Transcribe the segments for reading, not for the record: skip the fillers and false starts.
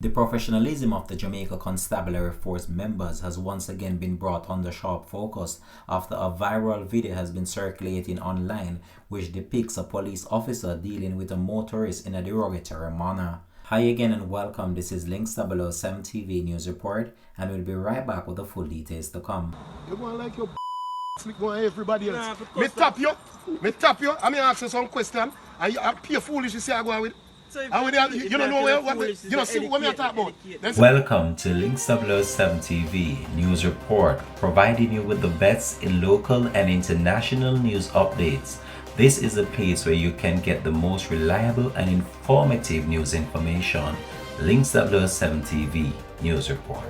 The professionalism of the Jamaica Constabulary Force members has once again been brought under sharp focus after a viral video has been circulating online which depicts a police officer dealing with a motorist in a derogatory manner. Hi again and welcome, this is Links 007 TV News Report and we'll be right back with the full details to come. You want like your going everybody else. Me tap you, I mean ask you some question and you appear foolish you say I go on with. You don't know what you don't see what me talk about. Welcome to Links 007 TV News Report, providing you with the best in local and international news updates. This is a place where you can get the most reliable and informative news information. Links 007 TV News Report.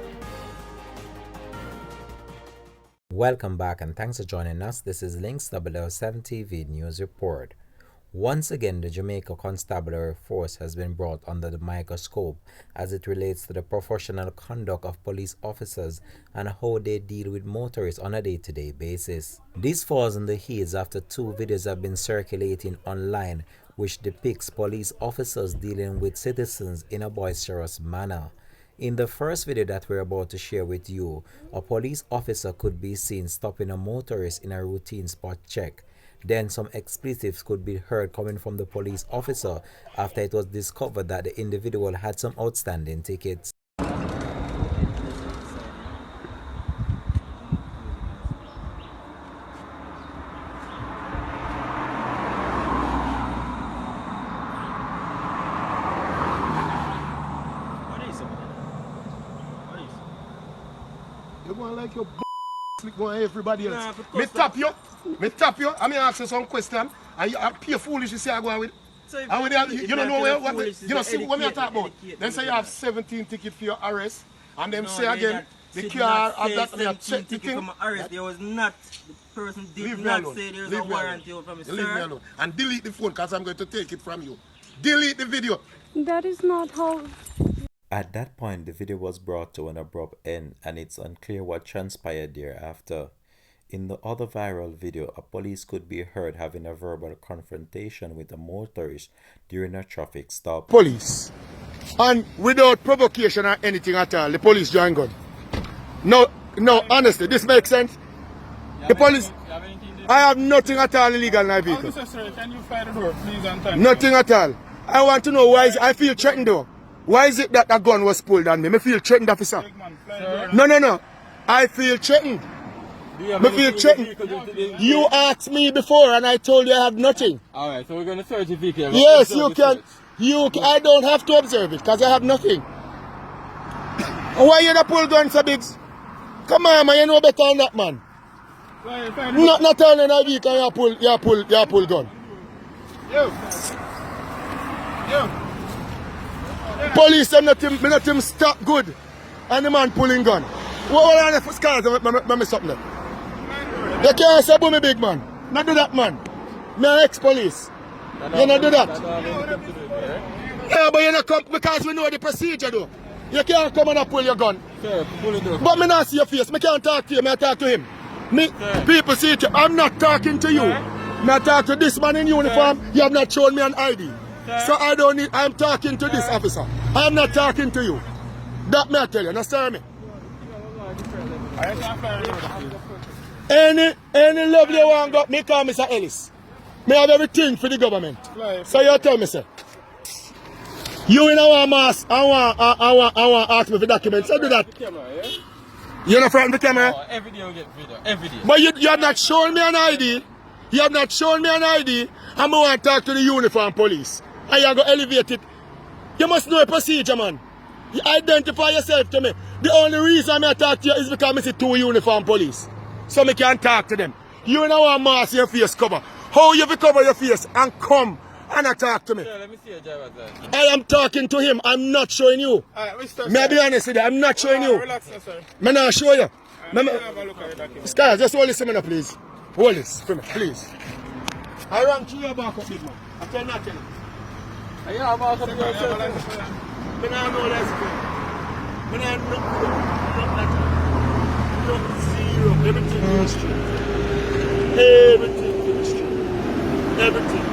Welcome back and thanks for joining us. This is Links 007 TV News Report. Once again, the Jamaica Constabulary Force has been brought under the microscope as it relates to the professional conduct of police officers and how they deal with motorists on a day-to-day basis. This falls in the heels after two videos have been circulating online which depicts police officers dealing with citizens in a boisterous manner. In the first video that we're about to share with you, a police officer could be seen stopping a motorist in a routine spot check. Then some expletives could be heard coming from the police officer after it was discovered that the individual had some outstanding tickets. You want like your going everybody else. Me tap you, I mean ask you some question and you appear foolish you say I go on with. You don't know what you don't see what me talk about. Then say you have 17 tickets for your arrest and then say again the car have that they have checked the thing. There was not, the person did not say there was a warranty out from me, sir. Leave me alone and delete the phone because I'm going to take it from you. Delete the video. That is not how... At that point, the video was brought to an abrupt end and it's unclear what transpired thereafter. In the other viral video, a police could be heard having a verbal confrontation with a motorist during a traffic stop. Police. And without provocation or anything at all, the police join gun. No, honestly, this makes sense. The police... I have nothing at all illegal in my vehicle. Officer, can you fire the door, please, on time? Nothing at all. I want to know why I feel threatened though. Why is it that a gun was pulled on me? I feel threatened, officer. No. I feel threatened. I feel threatened. You asked me before and I told you I have nothing. Alright, so we're going to search the vehicle. Yes, you can. I don't have to observe it because I have nothing. Why you not pull guns for bigs? Come on, man, you know better than that, man. Not only in a vehicle you pull gun. Yo. Police are not him stop good and the man pulling gun. What are the scars of me something? You can't say about me big man. Not do that, man. Me an ex-police. You not do that. Yeah, but you not come because we know the procedure though. You can't come and pull your gun. Sir, pull it down. But me not see your face. Me can't talk to you. Me talk to him. People see it. I'm not talking to you. Me talk to this man in uniform. You have not shown me an ID. So I don't need, I'm talking to this officer. I'm not talking to you. That may I tell you, understand me? Any lovely one got me call Mr. Ellis. Me have everything for the government. So you tell me, sir. You in our mask, I want ask me for documents. So do that. You're not frightened of the camera? Oh, every day you get video, every day. But you have not shown me an ID. You have not shown me an ID. I'm going to talk to the uniform police. And you're going to elevate it. You must know a procedure, man. You identify yourself to me. The only reason I talk to you is because I see two uniform police. So I can talk to them. You know how mask your face cover. How you cover your face and come and talk to me. Sir, let me see your driver's license. I am talking to him. I'm not showing you. May I be honest with you? I'm not showing you. Relax, sir. I'm not show you. Have a look at your document. Sky, just hold this a minute, please. Hold this for me, please. I ran through your back up, big man. I tell nothing. I have a look at your I don't know that's good. I don't know zero. Everything is straight. Everything is straight. Everything.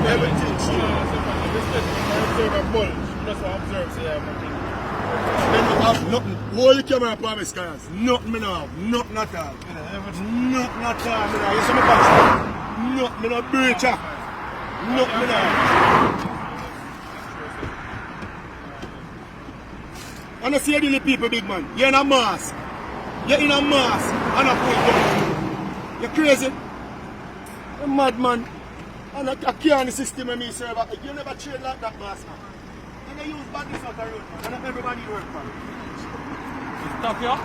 Everything. mulch. Just want to observe, say I'm nothing. Then you have nothing. Hold the camera for me, Skyers. Nothing me no have. Nothing at all. Nothing at all. Me no. You see me back? Nothing me no breach. Nothing me no have. And I see the people, big man. You're in a mask. You're in a mask. And a full gun. You're crazy. You're mad, man. And I can't the system of me, sir. You never train like that, boss, man. And I use badness out the road, man. And everybody work, man. Stop here.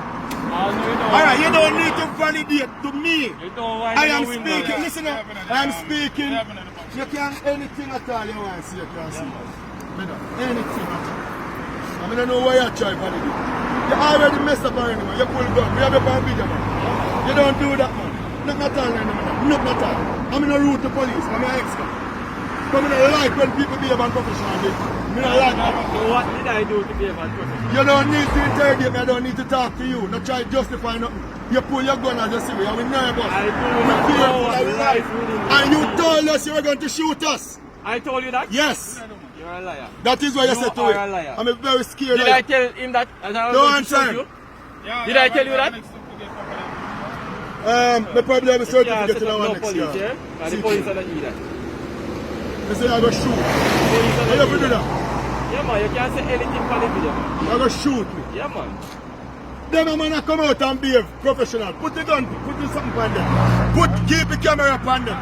Alright, you don't need to validate to me. You don't want I am to speaking. Listen up. I am speaking. You can anything at all you want to see, you can see. Anything at all. I don't know why you try to validate. You already messed up already, man. You pull gun. We have a bomb video, man. You don't do that, man. Nothing at all, man. Nothing at all. I'm in a route to police. I'm an ex-cop. But I don't like when people behave unprofessionally. I don't like that. So what did I do to be a bad person? You don't need to interrogate me. I don't need to talk to you. Not try to justify nothing. You pull your gun and just see me. I'm nervous. I do not know life within me. And you told us you were going to shoot us. I told you that? Yes. You're a liar. That is what you said to me. are a liar. I'm very scared. Did I tell him that? As I was Don't going to shoot answer. you? Did I tell you that? The probably have a certificate in our No next police, year. yeah? And the police are not do that. They say I go shoot. Police are How you not ever do do that. that? Yeah, man, you can't say anything for the video, man. I go shoot me. Yeah, man. Then I'm gonna come out and behave professional. Put the gun, put the something on them. Keep the camera upon them.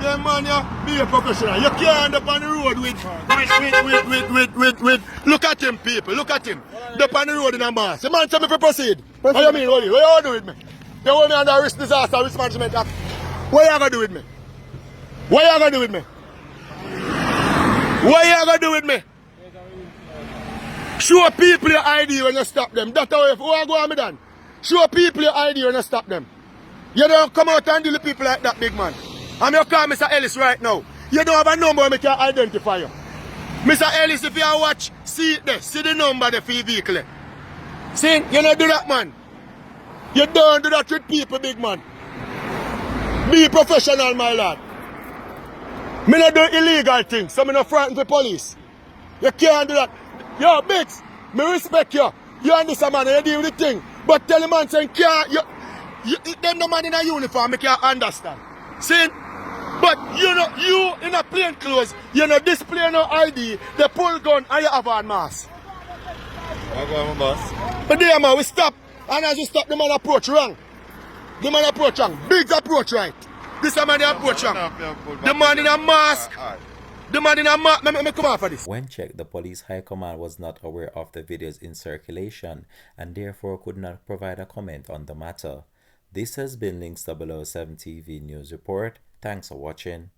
Then man, you be a professional. You can't end up on the road with. Look at him, people. Look at him. Up on the road in a mask. The man tell me to proceed. What you mean, Oli? What you do with me? You want me under risk disaster risk management act. What you gonna do with me? What you gonna do with me? What you gonna do with me? Show people your ID when you stop them. That's how who I go on me done. Show people your ID when you stop them. You don't come out and deal with people like that, big man. I'm your call Mr. Ellis right now. You don't have a number where I can identify you. Mr. Ellis, if you watch, see it there. See the number there for your vehicle. See, you don't do that, man. You don't do that with people, big man. Be professional, my lad. Me not do illegal things, so me not frightened the police. You can't do that. Yo, Bix, me respect you. You and this man, you deal with the thing. But tell the man saying, can't, them no man in a uniform, I can't understand. See? But you know, you in a plain clothes, you know, display no ID, they pull gun and you have on mask. I go on my boss. But there, man, we stop. And as we stop, the man approach wrong. The man approach wrong. Big approach right. This man the approach wrong. The man in a mask. The man in a mask. Me come out for this. When checked, the police high command was not aware of the videos in circulation and therefore could not provide a comment on the matter. This has been Links 007 TV News Report. Thanks for watching.